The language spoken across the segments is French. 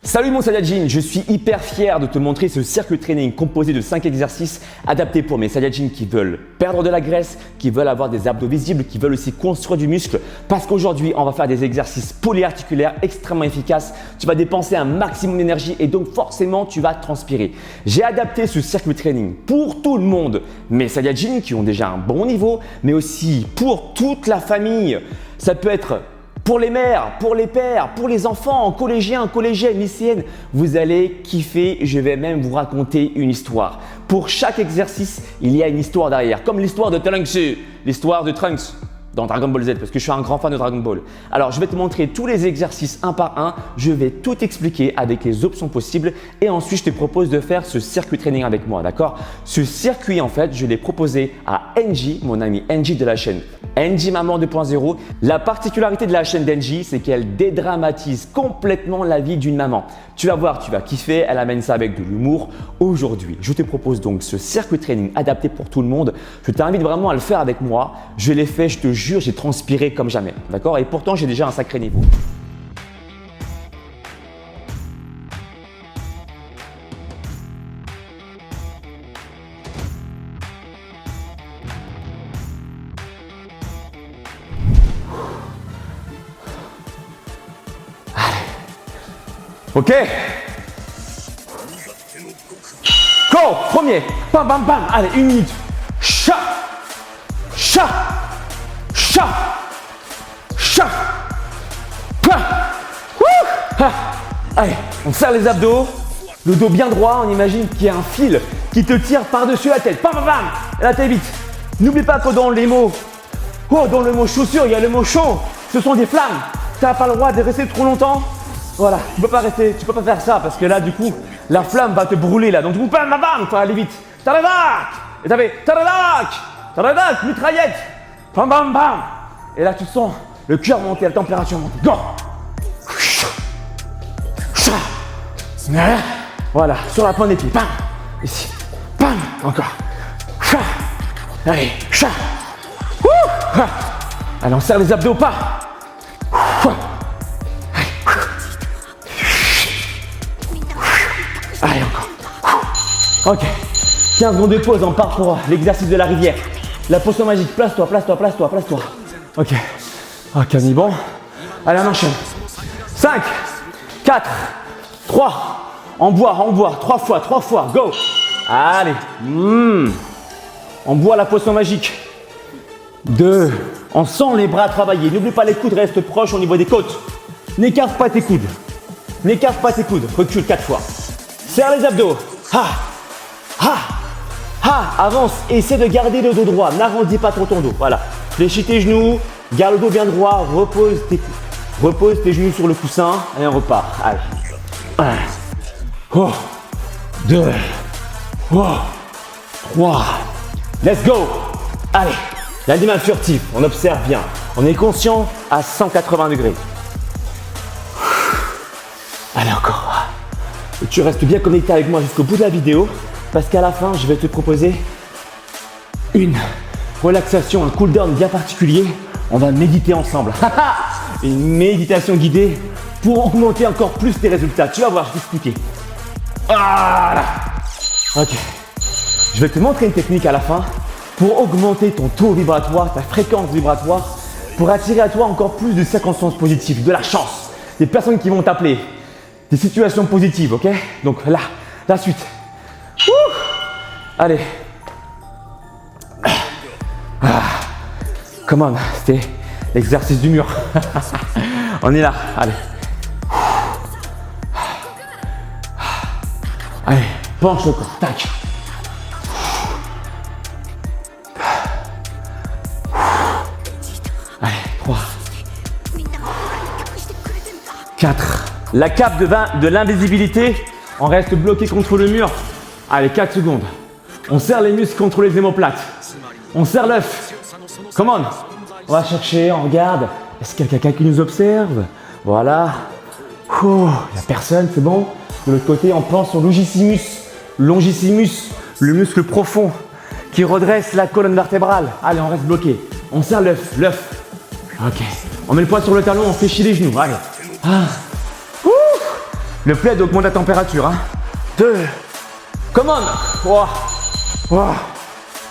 Salut mon Saiyajin, je suis hyper fier de te montrer ce circuit training composé de 5 exercices adaptés pour mes Saiyajins qui veulent perdre de la graisse, qui veulent avoir des abdos visibles, qui veulent aussi construire du muscle. Parce qu'aujourd'hui, on va faire des exercices polyarticulaires extrêmement efficaces. Tu vas dépenser un maximum d'énergie et donc forcément, tu vas transpirer. J'ai adapté ce circuit training pour tout le monde, mes Saiyajins qui ont déjà un bon niveau, mais aussi pour toute la famille. Ça peut être pour les mères, pour les pères, pour les enfants, collégiens, collégiennes, lycéennes, vous allez kiffer. Je vais même vous raconter une histoire. Pour chaque exercice, il y a une histoire derrière, comme l'histoire de Trunks, l'histoire de Trunks dans Dragon Ball Z, parce que je suis un grand fan de Dragon Ball. Alors, je vais te montrer tous les exercices un par un. Je vais tout expliquer avec les options possibles et ensuite, je te propose de faire ce circuit training avec moi, d'accord? Ce circuit, en fait, je l'ai proposé à NJ, mon ami NJ de la chaîne NJ Maman 2.0. La particularité de la chaîne d'NJ, c'est qu'elle dédramatise complètement la vie d'une maman. Tu vas voir, tu vas kiffer, elle amène ça avec de l'humour. Aujourd'hui, je te propose donc ce circuit training adapté pour tout le monde. Je t'invite vraiment à le faire avec moi. Je l'ai fait, je te jure, j'ai transpiré comme jamais. D'accord? Et pourtant, j'ai déjà un sacré niveau. Ok. Go. Premier. Bam, bam, bam. Allez, 1 minute. Cha. Cha. Cha. Cha. Allez, on serre les abdos. Le dos bien droit. On imagine qu'il y a un fil qui te tire par-dessus la tête. Bam, bam, bam. Et là, t'es vite. N'oublie pas que dans les mots, dans le mot chaussure, il y a le mot chaud. Ce sont des flammes. Tu n'as pas le droit de rester trop longtemps. Voilà, tu peux pas rester, tu peux pas faire ça parce que là, du coup, la flamme va te brûler là. Donc, du coup, bam, bam, bam, faut aller vite. Taradak! Et t'avais taradak, mitraillette. Bam, bam, bam. Et là, tu sens le cœur monter, la température monter. Go! Voilà, sur la pointe des pieds. Bam! Ici. Bam! Encore. Allez, allez, on serre les abdos pas. Allez, encore. Ok. 15 secondes de pause, on part pour l'exercice de la rivière. La potion magique. Place-toi, place-toi, place-toi, place-toi. Ok. Ok, on est bon. Allez, on enchaîne. 5, 4, 3. On boit. 3 fois. Go. Allez. On boit la potion magique. 2. On sent les bras travailler. N'oublie pas les coudes, reste proche au niveau des côtes. N'écarte pas tes coudes. Recule 4 fois. Serre les abdos. Avance. Essaie de garder le dos droit. N'arrondis pas trop ton dos. Voilà. Fléchis tes genoux. Garde le dos bien droit. Repose tes genoux sur le coussin. Et on repart. Allez. 1. 2. 3. Let's go. Allez. L'animal furtif. On observe bien. On est conscient à 180 degrés. Allez, encore. Et tu restes bien connecté avec moi jusqu'au bout de la vidéo parce qu'à la fin, je vais te proposer une relaxation, un cool down bien particulier. On va méditer ensemble. Une méditation guidée pour augmenter encore plus tes résultats. Tu vas voir, je vais t'expliquer. Voilà. Ok. Je vais te montrer une technique à la fin pour augmenter ton taux vibratoire, ta fréquence vibratoire, pour attirer à toi encore plus de circonstances positives, de la chance, des personnes qui vont t'appeler. Des situations positives, ok? Donc là, la suite. Allez. Come on, c'était l'exercice du mur. On est là, allez. Allez, penche le corps, tac. Allez, 3. 4. La cape de l'invisibilité, on reste bloqué contre le mur. Allez, 4 secondes. On serre les muscles contre les omoplates. On serre l'œuf. Come on. On va chercher, on regarde. Est-ce qu'il y a quelqu'un qui nous observe? Voilà. Il n'y a personne, c'est bon. De l'autre côté, on pense au longissimus. Longissimus, le muscle profond qui redresse la colonne vertébrale. Allez, on reste bloqué. On serre l'œuf. Ok. On met le poids sur le talon, on fait chier les genoux. Allez. Le plaid augmente la température. Hein. 2. Come on. Oh. Oh.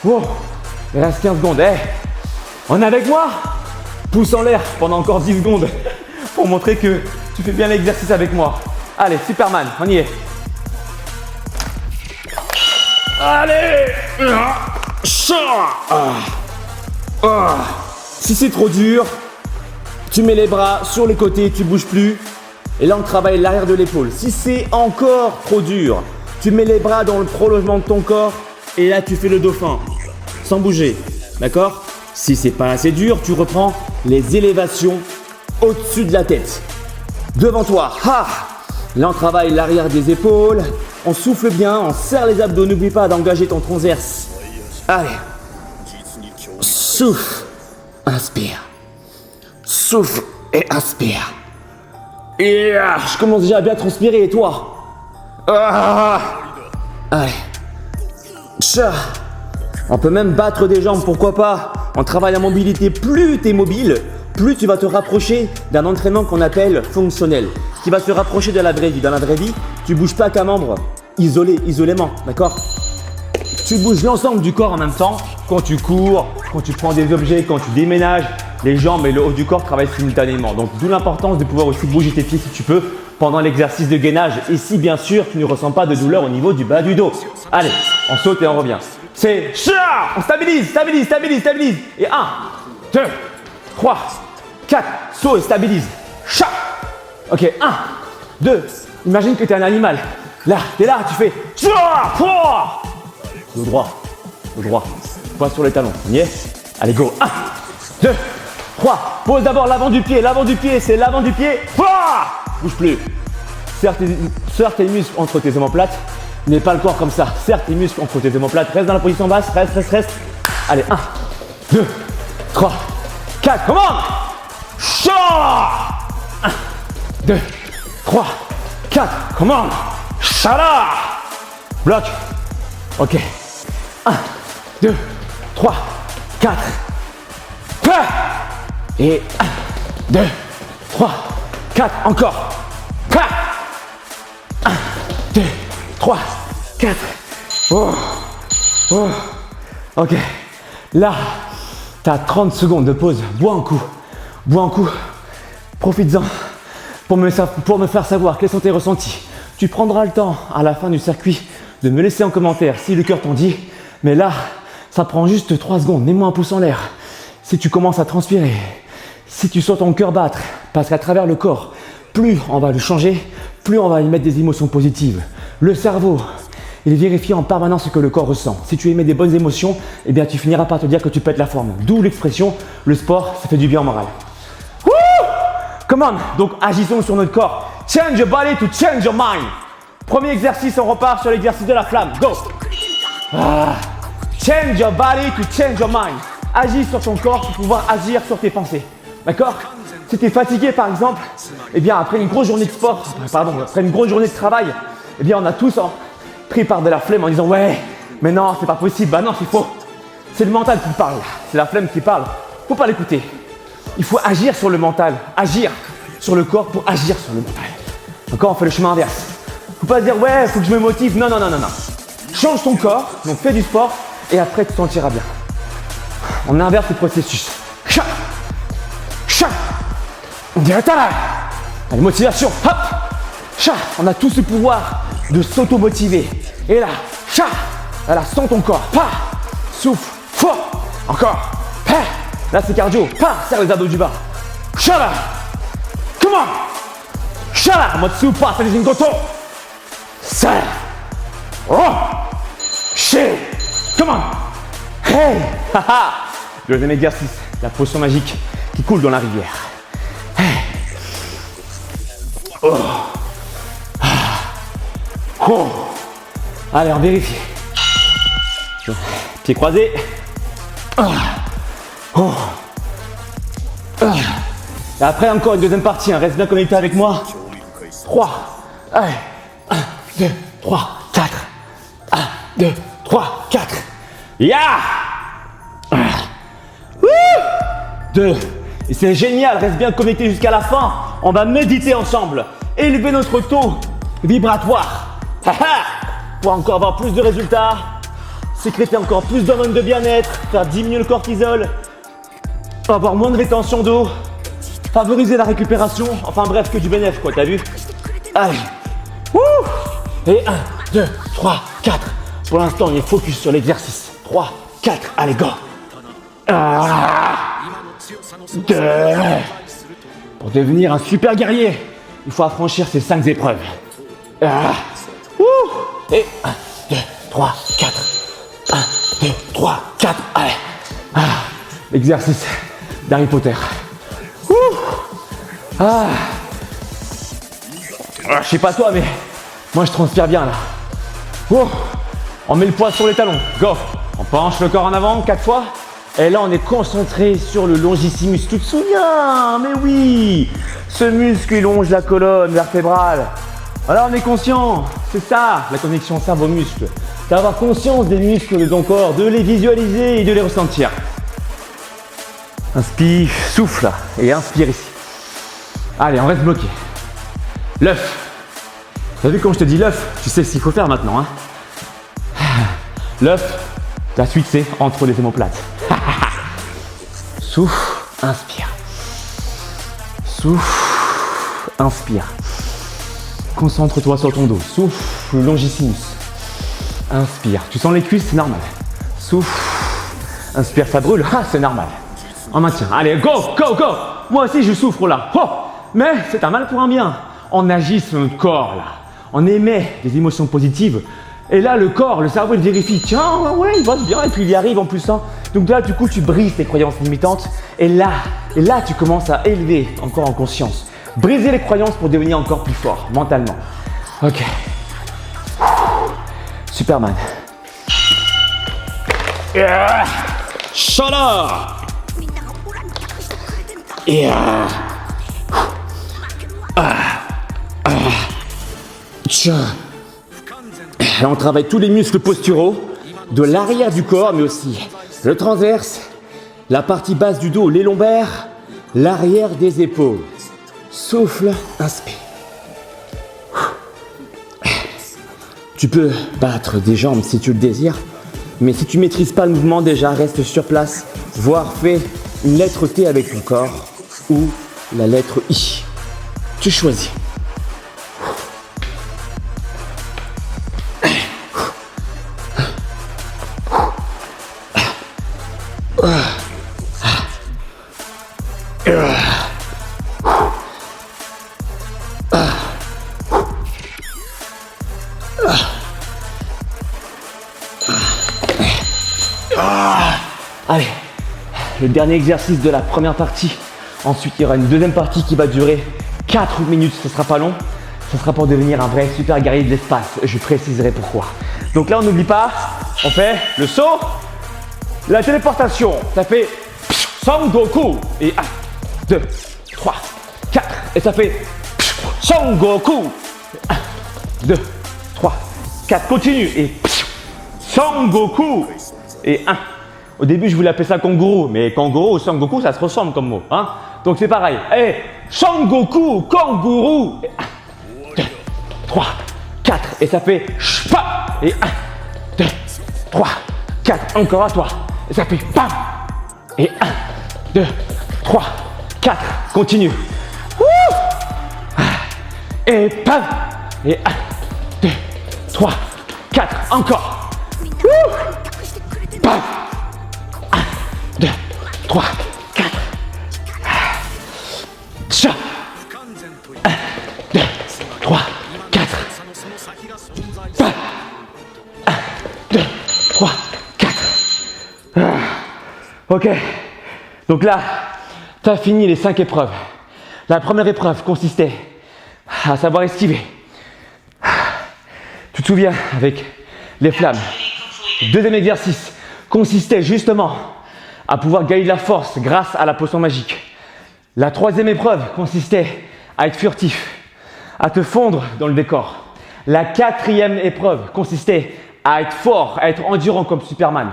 Oh. Il reste 15 secondes. Hey. On est avec moi? Pouce en l'air pendant encore 10 secondes pour montrer que tu fais bien l'exercice avec moi. Allez, Superman, on y est. Allez. Si c'est trop dur, tu mets les bras sur les côtés, tu bouges plus. Et là, on travaille l'arrière de l'épaule. Si c'est encore trop dur, tu mets les bras dans le prolongement de ton corps. Et là, tu fais le dauphin, sans bouger. D'accord? Si c'est pas assez dur, tu reprends les élévations au-dessus de la tête. Devant toi. Ha! Là, on travaille l'arrière des épaules. On souffle bien, on serre les abdos. N'oublie pas d'engager ton transverse. Allez. Souffle. Inspire. Souffle et inspire. Je commence déjà à bien transpirer. Et toi? Allez. On peut même battre des jambes, pourquoi pas? On travaille la mobilité. Plus tu es mobile, plus tu vas te rapprocher d'un entraînement qu'on appelle fonctionnel, qui va se rapprocher de la vraie vie. Dans la vraie vie, tu bouges pas qu'un membre isolément, d'accord? Tu bouges l'ensemble du corps en même temps. Quand tu cours, quand tu prends des objets, quand tu déménages, les jambes et le haut du corps travaillent simultanément. Donc d'où l'importance de pouvoir aussi bouger tes pieds si tu peux pendant l'exercice de gainage. Et si bien sûr tu ne ressens pas de douleur au niveau du bas du dos. Allez, on saute et on revient. C'est chat. On stabilise. Et 1, 2, 3, 4. Saut et stabilise. Chat. Ok, 1, 2. Imagine que tu es un animal. Là, tu es là, tu fais chat. Le droit. Pas sur les talons. On y est? Allez, go. 1, 2, 3. Pose d'abord l'avant du pied. L'avant du pied, c'est l'avant du pied. Bouge plus. Serre tes muscles entre tes omoplates. N'aie pas le corps comme ça. Serre tes muscles entre tes omoplates. Reste dans la position basse. Reste. Allez, 1, 2, 3, 4. Come on. Chat. 1, 2, 3, 4. Come on. Chala. Bloc. Ok. 1, 2, 3, 4. Et 1, 2, 3, 4. Encore. 1, 2, 3, 4. Ok. Là, tu as 30 secondes de pause. Bois un coup. Profites-en pour me faire savoir quels sont tes ressentis. Tu prendras le temps à la fin du circuit de me laisser en commentaire si le cœur t'en dit. Mais là, ça prend juste 3 secondes. Mets-moi un pouce en l'air. Si tu commences à transpirer, si tu sens ton cœur battre, parce qu'à travers le corps, plus on va le changer, plus on va y mettre des émotions positives. Le cerveau, il vérifie en permanence ce que le corps ressent. Si tu émets des bonnes émotions, eh bien tu finiras par te dire que tu pètes la forme. D'où l'expression, le sport, ça fait du bien au moral. Woo! Come on! Donc agissons sur notre corps. Change your body to change your mind. Premier exercice, on repart sur l'exercice de la flamme. Go! Change your body to change your mind. Agis sur ton corps pour pouvoir agir sur tes pensées. D'accord? Si tu es fatigué par exemple, eh bien après une grosse journée de sport, après une grosse journée de travail, eh bien on a tous pris par de la flemme en disant ouais, mais non, c'est pas possible. Bah non, c'est faux. C'est le mental qui parle. C'est la flemme qui parle. Faut pas l'écouter. Il faut agir sur le mental, agir sur le corps pour agir sur le mental. Encore, on fait le chemin inverse. Faut pas dire ouais, faut que je me motive. Non. Change ton corps, donc fais du sport et après tu te sentiras bien. On inverse le processus. On dirait là. Allez, motivation. Hop. On a tous ce pouvoir de s'auto-motiver. Et là, voilà, sens ton corps. Souffle. Fort. Encore. Là, c'est cardio. Serre les abdos du bas. Come on. En mode super, c'est une goto. Serre. Come on. Hey. Deuxième exercice, la potion magique qui coule dans la rivière. Allez, on vérifie. Pieds croisés. Et après, encore une deuxième partie. Reste bien connecté avec moi. 3. Allez. 1, 2, 3, 4. 1, 2, 3, 4. Ya! 2. Et c'est génial, reste bien connecté jusqu'à la fin. On va méditer ensemble. Élever notre taux vibratoire. Pour encore avoir plus de résultats, sécréter encore plus d'hormones de bien-être, faire diminuer le cortisol, avoir moins de rétention d'eau, favoriser la récupération, enfin bref, que du bénéfice quoi, t'as vu? Allez. Et 1, 2, 3, 4. Pour l'instant, on est focus sur l'exercice. 3, 4, allez, go. 2. Pour devenir un super guerrier, il faut affranchir ces 5 épreuves. Et 1, 2, 3, 4. 1, 2, 3, 4, allez. L'exercice d'Harry Potter. Je sais pas toi, mais moi je transpire bien là. On met le poids sur les talons, go. On penche le corps en avant 4 fois. Et là on est concentré sur le longissimus. Tu te souviens? Mais oui, ce muscle il longe la colonne vertébrale. Alors on est conscient, c'est ça la connexion cerveau-muscle. D'avoir conscience des muscles de ton corps, de les visualiser et de les ressentir. Inspire, souffle et inspire ici. Allez, on reste bloqué. L'œuf. T'as vu quand je te dis l'œuf, tu sais ce qu'il faut faire maintenant. Hein? L'œuf, la suite c'est entre les omoplates. Souffle, inspire. Souffle, inspire. Concentre-toi sur ton dos. Souffle, longissimus. Inspire. Tu sens les cuisses, c'est normal. Souffle, inspire, ça brûle. C'est normal. On maintient. Allez, go, go, go. Moi aussi je souffre là. Mais c'est un mal pour un bien. On agit sur notre corps là. On émet des émotions positives. Et là, le corps, le cerveau, il vérifie. Tiens, ouais, il va bien. Et puis il y arrive en plus. Hein. Donc là, du coup, tu brises tes croyances limitantes. Et là, tu commences à élever encore en conscience. Briser les croyances pour devenir encore plus fort mentalement. Ok. Superman. Chaleur. Et on travaille tous les muscles posturaux de l'arrière du corps, mais aussi le transverse, la partie basse du dos, les lombaires, l'arrière des épaules. Souffle, inspire. Tu peux battre des jambes si tu le désires, mais si tu ne maîtrises pas le mouvement, déjà reste sur place, voire fais une lettre T avec ton corps ou la lettre I. Tu choisis. Allez, le dernier exercice de la première partie. Ensuite, il y aura une deuxième partie qui va durer 4 minutes. Ce ne sera pas long. Ce sera pour devenir un vrai super guerrier de l'espace. Je préciserai pourquoi. Donc là, on n'oublie pas, on fait le saut, la téléportation. Ça fait Son Goku. Et 1, 2, 3, 4. Et ça fait Son Goku. 1, 2, 3, 4. Continue. Et Son Goku. Et 1. Au début, je voulais appeler ça kangourou, mais kangourou ou Sangoku, ça se ressemble comme mot. Hein? Donc c'est pareil. Allez, Sangoku, kangourou. 1, 2, 3, 4. Et ça fait Shpa. Et 1, 2, 3, 4. Encore à toi. Et ça fait Pam. Et 1, 2, 3, 4. Continue. Et Pam. Et 1, 2, 3, 4. Encore. Pam. 2, 3, 4. Tcha. 1, 2, 3, 4. 1, 2, 3, 4. Ok. Donc là, tu as fini les 5 épreuves. La première épreuve consistait à savoir esquiver. Tu te souviens avec les flammes. Le deuxième exercice consistait justement à pouvoir gagner de la force grâce à la potion magique. La troisième épreuve consistait à être furtif, à te fondre dans le décor. La quatrième épreuve consistait à être fort, à être endurant comme Superman.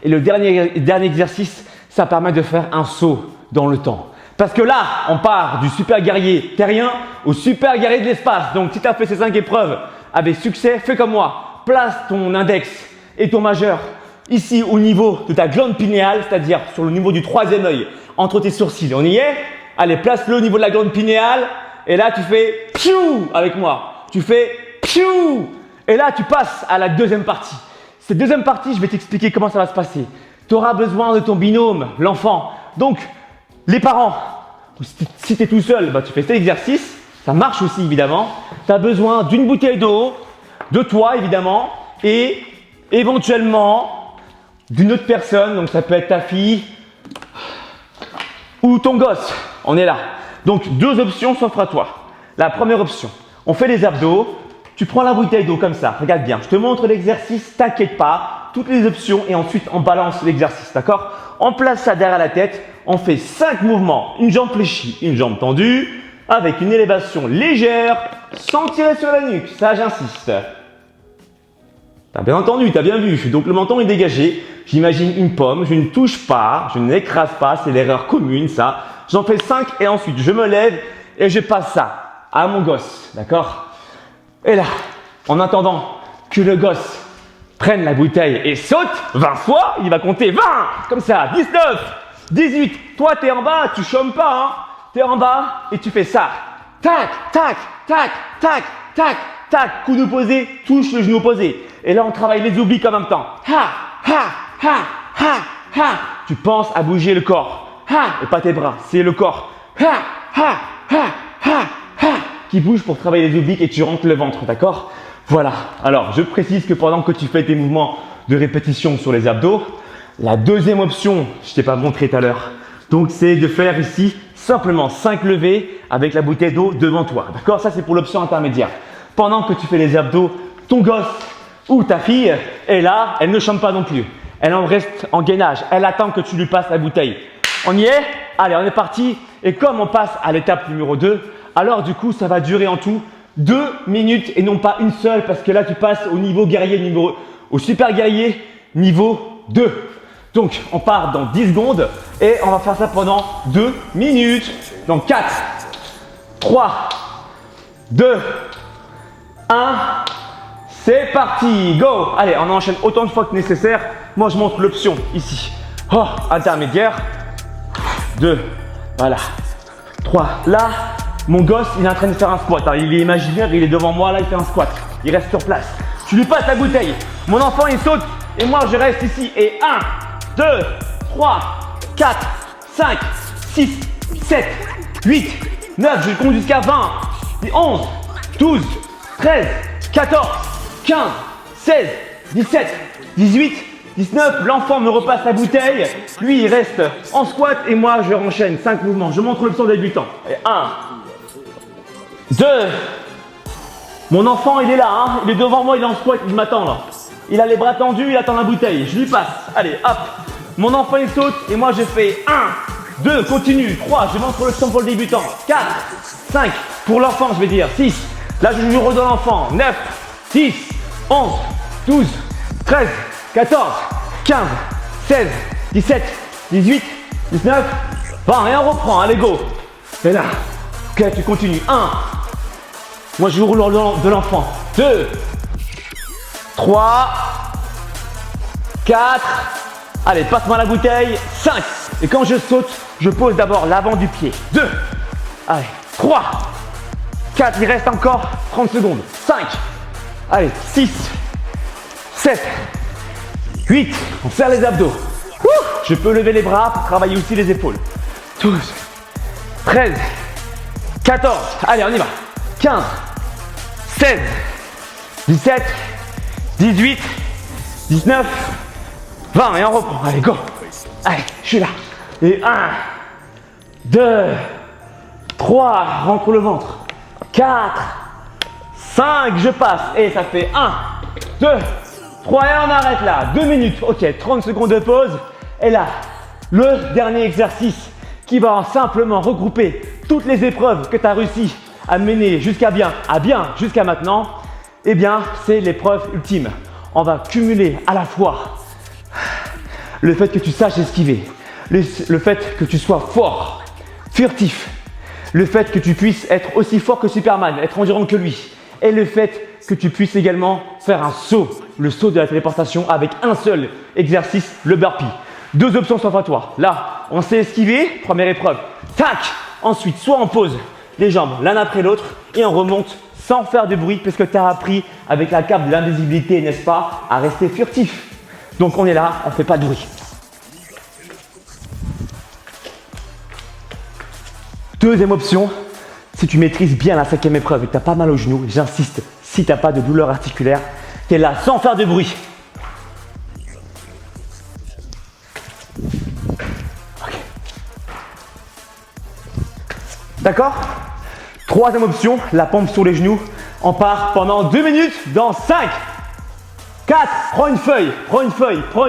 Et le dernier exercice, ça permet de faire un saut dans le temps. Parce que là, on part du super guerrier terrien au super guerrier de l'espace. Donc, si tu as fait ces 5 épreuves avec succès, fais comme moi. Place ton index et ton majeur ici au niveau de ta glande pinéale, c'est-à-dire sur le niveau du troisième œil, entre tes sourcils. On y est? Allez, place-le au niveau de la glande pinéale. Et là, tu fais piou avec moi. Tu fais piou. Et là, tu passes à la deuxième partie. Cette deuxième partie, je vais t'expliquer comment ça va se passer. Tu auras besoin de ton binôme, l'enfant. Donc, les parents, si tu es tout seul, tu fais cet exercice. Ça marche aussi, évidemment. Tu as besoin d'une bouteille d'eau, de toi, évidemment, et éventuellement d'une autre personne. Donc, ça peut être ta fille ou ton gosse. On est là. Donc, 2 options s'offrent à toi. La première option, on fait les abdos. Tu prends la bouteille d'eau comme ça. Regarde bien. Je te montre l'exercice. T'inquiète pas. Toutes les options et ensuite, on balance l'exercice. D'accord? On place ça derrière la tête. On fait 5 mouvements. Une jambe fléchie, une jambe tendue, avec une élévation légère, sans tirer sur la nuque. Ça, j'insiste. T'as bien entendu, t'as bien vu. Donc, le menton est dégagé. J'imagine une pomme. Je ne touche pas. Je n'écrase pas. C'est l'erreur commune, ça. J'en fais 5 et ensuite, je me lève et je passe ça à mon gosse. D'accord? Et là, en attendant que le gosse prenne la bouteille et saute 20 fois, il va compter 20, comme ça, 19, 18. Toi, tu es en bas, tu chômes pas, hein. Tu es en bas et tu fais ça. Tac, tac, tac, tac, tac, tac. Coude opposé, touche le genou opposé. Et là, on travaille les obliques en même temps. Ha, ha, ha, ha, ha. Tu penses à bouger le corps. Ha, et pas tes bras, c'est le corps. Ha, ha, ha, ha, ha. Qui bouge pour travailler les obliques et tu rentres le ventre, d'accord? Voilà. Alors, je précise que pendant que tu fais tes mouvements de répétition sur les abdos, la deuxième option, je ne t'ai pas montré tout à l'heure, donc c'est de faire ici simplement 5 levées avec la bouteille d'eau devant toi, d'accord? Ça, c'est pour l'option intermédiaire. Pendant que tu fais les abdos, ton gosse ou ta fille est là, elle ne chante pas non plus. Elle en reste en gainage, elle attend que tu lui passes la bouteille. On y est? Allez, on est parti. Et comme on passe à l'étape numéro 2, alors du coup, ça va durer en tout 2 minutes et non pas une seule parce que là, tu passes au niveau guerrier, au super guerrier niveau 2. Donc, on part dans 10 secondes et on va faire ça pendant 2 minutes. Donc, 4, 3, 2, 1. C'est parti, go! Allez, on enchaîne autant de fois que nécessaire. Moi, je montre l'option ici. Oh, intermédiaire. 2, voilà. 3, là. Mon gosse, il est en train de faire un squat. Alors, il est imaginaire, il est devant moi, là, il fait un squat. Il reste sur place. Tu lui passes la bouteille. Mon enfant, il saute et moi, je reste ici. Et 1, 2, 3, 4, 5, 6, 7, 8, 9. Je compte jusqu'à 20, 11, 12, 13, 14, 15, 16, 17, 18, 19. L'enfant me repasse la bouteille. Lui, il reste en squat et moi, je renchaîne 5 mouvements. Je montre l'option débutant. Et 1, 2. Mon enfant, il est là, hein. Il est devant moi, il est en squat, il m'attend là. Il a les bras tendus, il attend la bouteille. Je lui passe. Allez, hop. Mon enfant, il saute et moi, je fais 1, 2, continue. 3, je montre l'option pour le débutant. 4, 5, pour l'enfant, je vais dire. 6, là, je lui redonne l'enfant. 9, 10, 11, 12, 13, 14, 15, 16, 17, 18, 19, 20. Et on reprend, allez, go. Et là, ok, tu continues. 1, moi je roule de l'enfant. 2, 3, 4, allez, passe-moi la bouteille. 5, et quand je saute, je pose d'abord l'avant du pied. 2, allez, 3, 4, il reste encore 30 secondes. 5, allez, 6, 7, 8, on serre les abdos. Je peux lever les bras pour travailler aussi les épaules. 12, 13, 14, allez, on y va. 15, 16, 17, 18, 19, 20. Et on reprend. Allez, go. Allez, je suis là. Et 1, 2, 3, rentre le ventre. 4, 5, je passe. Et ça fait 1, 2, 3 et on arrête là. 2 minutes. Ok, 30 secondes de pause. Et là, le dernier exercice qui va simplement regrouper toutes les épreuves que tu as réussi à mener jusqu'à jusqu'à maintenant, eh bien, c'est l'épreuve ultime. On va cumuler à la fois le fait que tu saches esquiver, le fait que tu sois fort furtif. Le fait que tu puisses être aussi fort que Superman, être endurant que lui. Et le fait que tu puisses également faire un saut, le saut de la téléportation avec un seul exercice, le burpee. 2 options s'offrent à toi. Là, on sait esquiver, première épreuve. Tac! Ensuite, soit on pose les jambes l'un après l'autre et on remonte sans faire de bruit parce que tu as appris avec la cape de l'invisibilité, n'est-ce pas, à rester furtif. Donc on est là, on ne fait pas de bruit. Deuxième option, si tu maîtrises bien la 5e épreuve et que tu n'as pas mal au genou, j'insiste, si tu n'as pas de douleur articulaire, tu es là sans faire de bruit. Okay. D'accord? Troisième option, la pompe sur les genoux. On part pendant 2 minutes dans 5, 4, prends une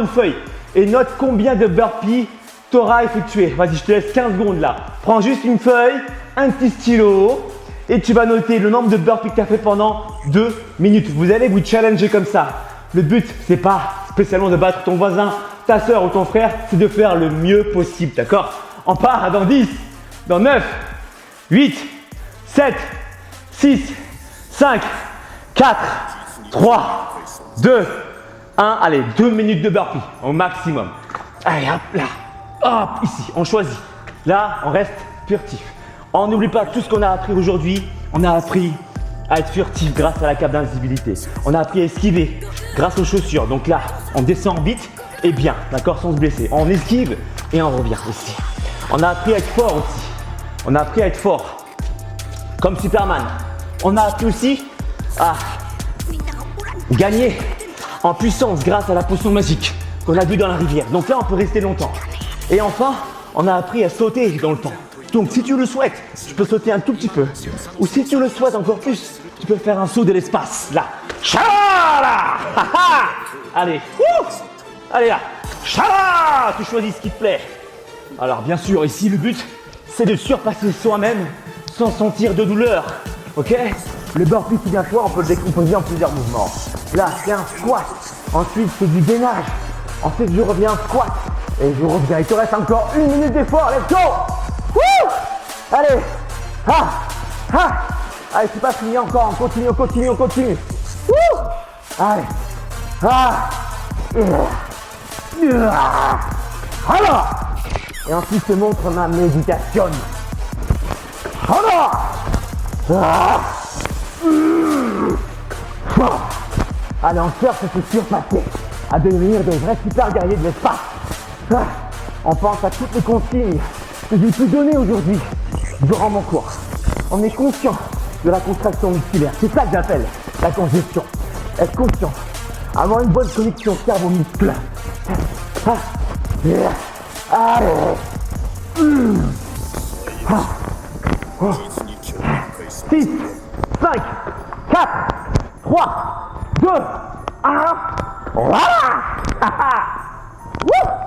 feuille et note combien de burpees tu auras effectué. Vas-y, je te laisse 15 secondes là. Prends juste une feuille, un petit stylo et tu vas noter le nombre de burpees que tu as fait pendant 2 minutes. Vous allez vous challenger comme ça. Le but, c'est pas spécialement de battre ton voisin, ta soeur ou ton frère, c'est de faire le mieux possible, d'accord? On part dans 10, dans 9, 8, 7, 6, 5, 4, 3, 2, 1. Allez, 2 minutes de burpee au maximum. Allez, hop là. Hop, ici, on choisit. Là, on reste furtif. On n'oublie pas tout ce qu'on a appris aujourd'hui. On a appris à être furtif grâce à la cape d'invisibilité. On a appris à esquiver grâce aux chaussures. Donc là, on descend vite et bien, d'accord, sans se blesser. On esquive et on revient ici. On a appris à être fort aussi. On a appris à être fort, comme Superman. On a appris aussi à gagner en puissance grâce à la potion magique qu'on a vue dans la rivière. Donc là, on peut rester longtemps. Et enfin, on a appris à sauter dans le temps. Donc si tu le souhaites, tu peux sauter un tout petit peu. Ou si tu le souhaites encore plus, tu peux faire un saut de l'espace. Là. Chala! Allez. Allez là. Chala! Tu choisis ce qui te plaît. Alors bien sûr, ici, le but, c'est de surpasser soi-même sans sentir de douleur. Ok? Le burpee qui vient toi, on peut le décomposer en plusieurs mouvements. Là, c'est un squat. Ensuite, c'est du gainage. Ensuite, je reviens squat. Et je reviens. Il te reste encore 1 minute d'effort. Let's go! Wouh! Allez! Allez, c'est pas fini encore. On continue. Wouh! Allez! Alors! Et ensuite, je te montre ma méditation. Allez, on cherche à se surpasser, à devenir des vrais super guerriers de l'espace. On pense à toutes les consignes que j'ai pu donner aujourd'hui durant mon cours. On est conscient de la contraction musculaire. C'est ça que j'appelle la congestion. Être conscient. Avoir une bonne connexion cerveau-muscle. Allez. 6, 5, 4, 3, 2, 1. Voilà. Wouh.